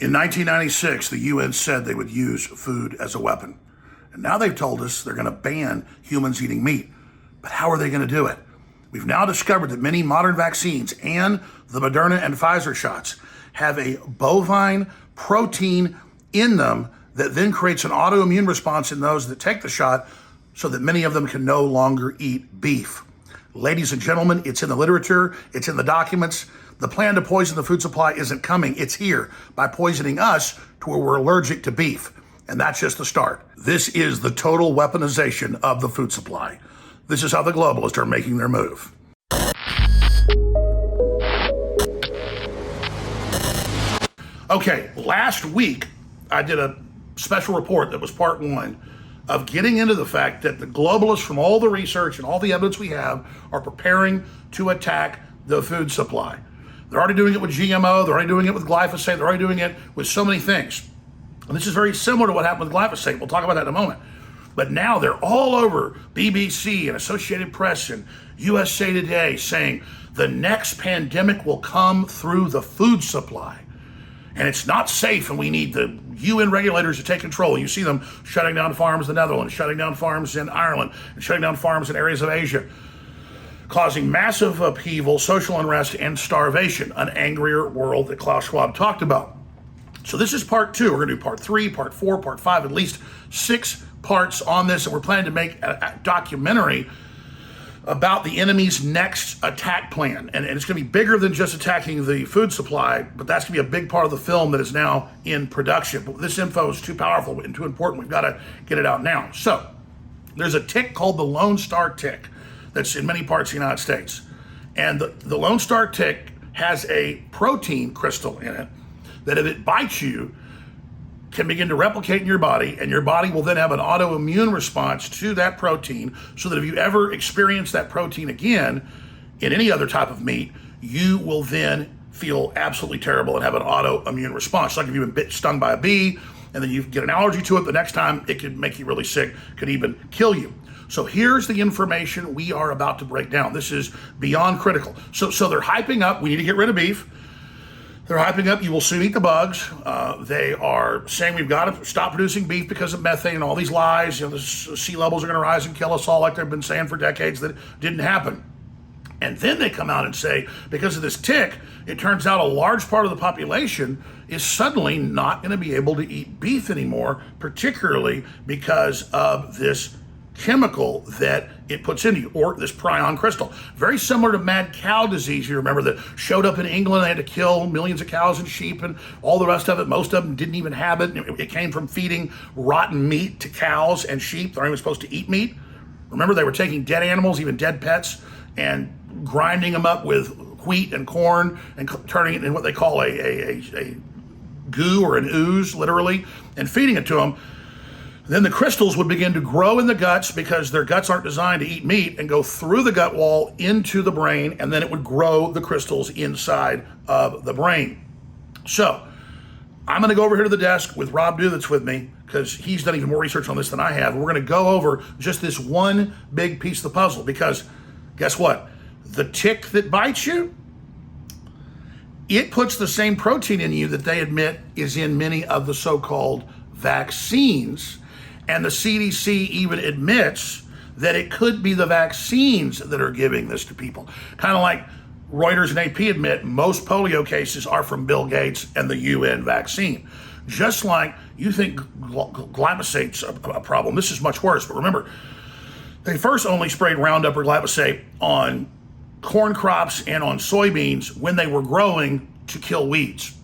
In 1996, the UN said they would use food as a weapon. And now they've told us they're going to ban humans eating meat. But how are they going to do it? We've now discovered that many modern vaccines and the Moderna and Pfizer shots have a bovine protein in them that then creates an autoimmune response in those that take the shot, so that many of them can no longer eat beef. Ladies and gentlemen, it's in the literature, it's in the documents. The plan to poison the food supply isn't coming, it's here by poisoning us to where we're allergic to beef. And that's just the start. This is the total weaponization of the food supply. This is how the globalists are making their move. Okay, last week I did a special report that was part one of getting into the fact that the globalists, from all the research and all the evidence we have, are preparing to attack the food supply. They're already doing it with GMO, they're already doing it with glyphosate, they're already doing it with so many things. And this is very similar to what happened with glyphosate. We'll talk about that in a moment. But now they're all over BBC and Associated Press and USA Today saying the next pandemic will come through the food supply. And it's not safe, and we need the UN regulators to take control. You see them shutting down farms in the Netherlands, shutting down farms in Ireland, and shutting down farms in areas of Asia, causing massive upheaval, social unrest, and starvation, an angrier world that Klaus Schwab talked about. So this is part two. We're going to do part 3, part 4, part 5, at least 6 parts on this, and we're planning to make a documentary about the enemy's next attack plan. And it's going to be bigger than just attacking the food supply, but that's going to be a big part of the film that is now in production. But this info is too powerful and too important. We've got to get it out now. So there's a tick called the Lone Star tick that's in many parts of the United States. And the Lone Star tick has a protein crystal in it that, if it bites you, can begin to replicate in your body, and your body will then have an autoimmune response to that protein, so that if you ever experience that protein again in any other type of meat, you will then feel absolutely terrible and have an autoimmune response. Like if you've been stung by a bee and then you get an allergy to it, the next time it could make you really sick, could even kill you. So here's the information we are about to break down. This is beyond critical. So they're hyping up, we need to get rid of beef. They're hyping up, you will soon eat the bugs. They are saying we've got to stop producing beef because of methane and all these lies. You know, the sea levels are going to rise and kill us all, like they've been saying for decades. That didn't happen. And then they come out and say, because of this tick, it turns out a large part of the population is suddenly not going to be able to eat beef anymore, particularly because of this chemical that it puts into you, or this prion crystal. Very similar to mad cow disease, you remember, that showed up in England. They had to kill millions of cows and sheep and all the rest of it. Most of them didn't even have it. It came from feeding rotten meat to cows and sheep. They're not even supposed to eat meat. Remember, they were taking dead animals, even dead pets, and grinding them up with wheat and corn and turning it into what they call a goo or an ooze, literally, and feeding it to them. Then the crystals would begin to grow in the guts, because their guts aren't designed to eat meat, and go through the gut wall into the brain, and then it would grow the crystals inside of the brain. So I'm going to go over here to the desk with Rob Dew that's with me, because he's done even more research on this than I have. We're going to go over just this one big piece of the puzzle, because guess what? The tick that bites you, it puts the same protein in you that they admit is in many of the so-called vaccines. And the CDC even admits that it could be the vaccines that are giving this to people. Kind of like Reuters and AP admit most polio cases are from Bill Gates and the UN vaccine. Just like you think glyphosate's a problem, this is much worse. But remember, they first only sprayed Roundup or glyphosate on corn crops and on soybeans when they were growing to kill weeds.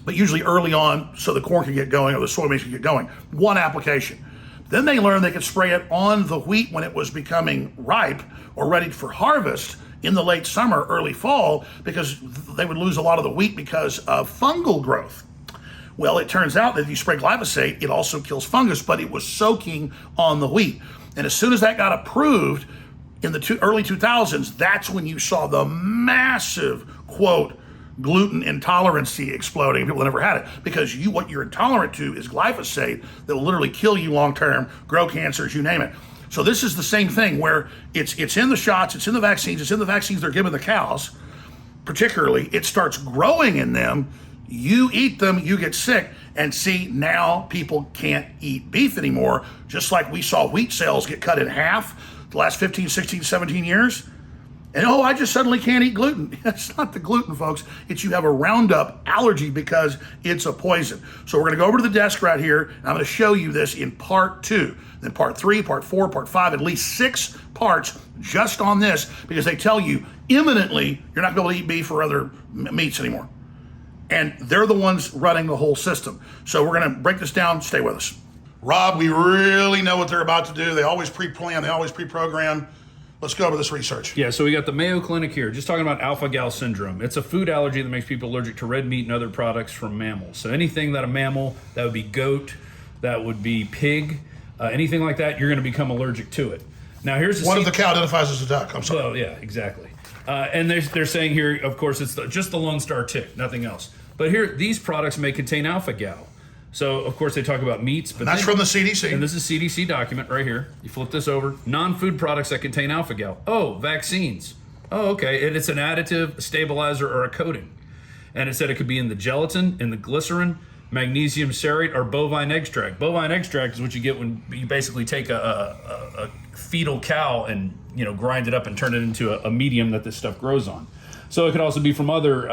But usually early on, so the corn could get going or the soybeans could get going. One application. Then they learned they could spray it on the wheat when it was becoming ripe or ready for harvest in the late summer, early fall, because they would lose a lot of the wheat because of fungal growth. Well, it turns out that if you spray glyphosate, it also kills fungus, but it was soaking on the wheat. And as soon as that got approved in the early 2000s, that's when you saw the massive, quote, gluten intolerancy exploding. People never had it, because what you're intolerant to is glyphosate that will literally kill you long term, grow cancers, you name it. So this is the same thing, where it's in the shots, it's in the vaccines they're giving the cows. Particularly, it starts growing in them. You eat them, you get sick. And see, now people can't eat beef anymore, just like we saw wheat sales get cut in half the last 15, 16, 17 years. And I just suddenly can't eat gluten. It's not the gluten, folks. It's you have a Roundup allergy because it's a poison. So we're going to go over to the desk right here, and I'm going to show you this in part 2, then part 3, part 4, part 5, at least 6 parts just on this, because they tell you imminently you're not going to be able to eat beef or other meats anymore. And they're the ones running the whole system. So we're going to break this down. Stay with us. Rob, we really know what they're about to do. They always pre-plan, they always pre-program. Let's go over this research. Yeah, so we got the Mayo Clinic here, just talking about alpha-gal syndrome. It's a food allergy that makes people allergic to red meat and other products from mammals. So anything that a mammal, that would be goat, that would be pig, anything like that, you're going to become allergic to it. Now here's what if the cow identifies as a duck? I'm sorry. Well, yeah, exactly. And they're saying here, of course, it's just the Lone Star tick, nothing else. But here, these products may contain alpha-gal. So, of course, they talk about meats. But that's from the CDC. And this is CDC document right here. You flip this over. Non-food products that contain alpha-gal. Oh, vaccines. Oh, okay. And it's an additive, a stabilizer, or a coating. And it said it could be in the gelatin, in the glycerin, magnesium cerate, or bovine extract. Bovine extract is what you get when you basically take a fetal cow and grind it up and turn it into a medium that this stuff grows on. So it could also be from other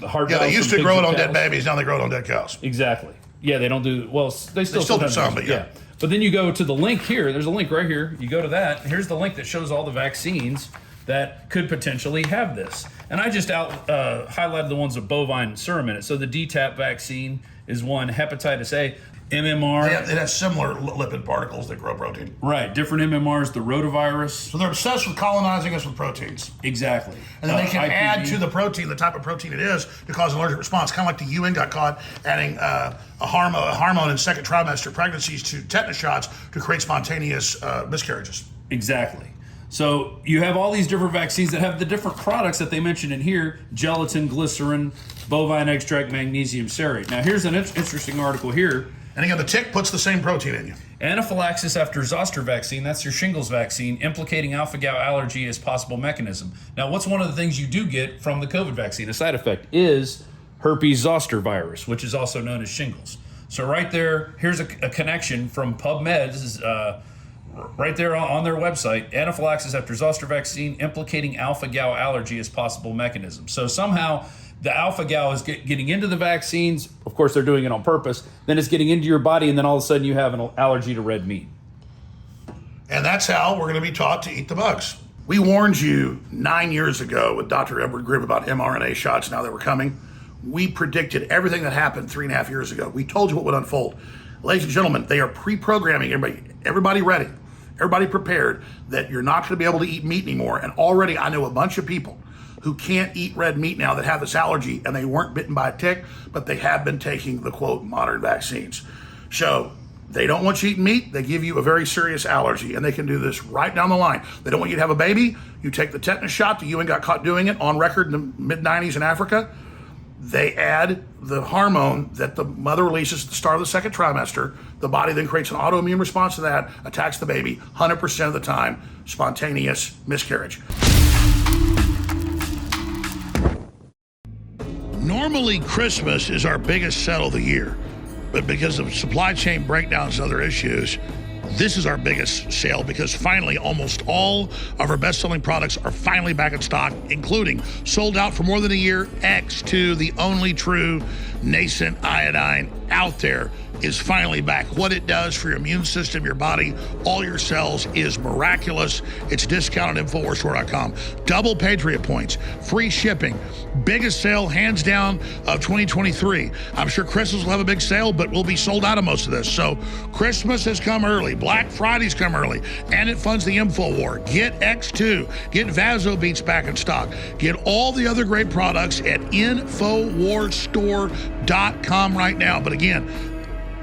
heart valves. They used to grow it on dead babies. Now they grow it on dead cows. Exactly. Yeah, they don't do, well, they still do some, but yeah. But then you go to the link here. There's a link right here. You go to that. Here's the link that shows all the vaccines that could potentially have this. And I just highlighted the ones with bovine serum in it. So the DTaP vaccine is one. Hepatitis A. MMR. It has similar lipid particles that grow protein. Right, different MMRs, the rotavirus. So they're obsessed with colonizing us with proteins. Exactly. And then they can add to the protein, the type of protein it is, to cause an allergic response. Kind of like the UN got caught adding a hormone in second trimester pregnancies to tetanus shots to create spontaneous miscarriages. Exactly. So you have all these different vaccines that have the different products that they mentioned in here: gelatin, glycerin, bovine extract, magnesium cerate. Now here's an interesting article here. And again, the tick puts the same protein in you. Anaphylaxis after zoster vaccine, that's your shingles vaccine, implicating alpha-gal allergy as possible mechanism. Now, what's one of the things you do get from the COVID vaccine, a side effect, is herpes zoster virus, which is also known as shingles. So right there, here's a connection from PubMed. This is right there on their website. Anaphylaxis after zoster vaccine, implicating alpha-gal allergy as possible mechanism. So somehow the alpha-gal is getting into the vaccines. Of course, they're doing it on purpose. Then it's getting into your body, and then all of a sudden you have an allergy to red meat. And that's how we're going to be taught to eat the bugs. We warned you 9 years ago with Dr. Edward Gribb about mRNA shots now that were coming. We predicted everything that happened 3.5 years ago. We told you what would unfold. Ladies and gentlemen, they are pre-programming everybody ready, everybody prepared that you're not going to be able to eat meat anymore. And already I know a bunch of people who can't eat red meat now that have this allergy, and they weren't bitten by a tick, but they have been taking the, quote, modern vaccines. So they don't want you eating meat. They give you a very serious allergy, and they can do this right down the line. They don't want you to have a baby. You take the tetanus shot. The UN got caught doing it on record in the mid-90s in Africa. They add the hormone that the mother releases at the start of the second trimester. The body then creates an autoimmune response to that, attacks the baby, 100% of the time, spontaneous miscarriage. Normally, Christmas is our biggest sale of the year, but because of supply chain breakdowns and other issues, this is our biggest sale because finally almost all of our best-selling products are finally back in stock, including sold out for more than a year, X2, the only true nascent iodine out there, is finally back. What it does for your immune system, your body, all your cells is miraculous. It's discounted at InfoWarsStore.com. Double Patriot points, free shipping, biggest sale hands down of 2023. I'm sure Christmas will have a big sale, but we'll be sold out of most of this. So Christmas has come early, Black Friday's come early, and it funds the Info War. Get X2, get Vaso Beats back in stock, get all the other great products at InfoWarsStore.com right now. But again,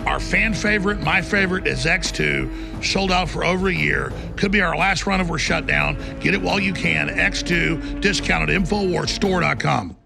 our fan favorite, my favorite, is X2, sold out for over a year. Could be our last run if we're shut down. Get it while you can. X2, discounted, InfoWarsStore.com.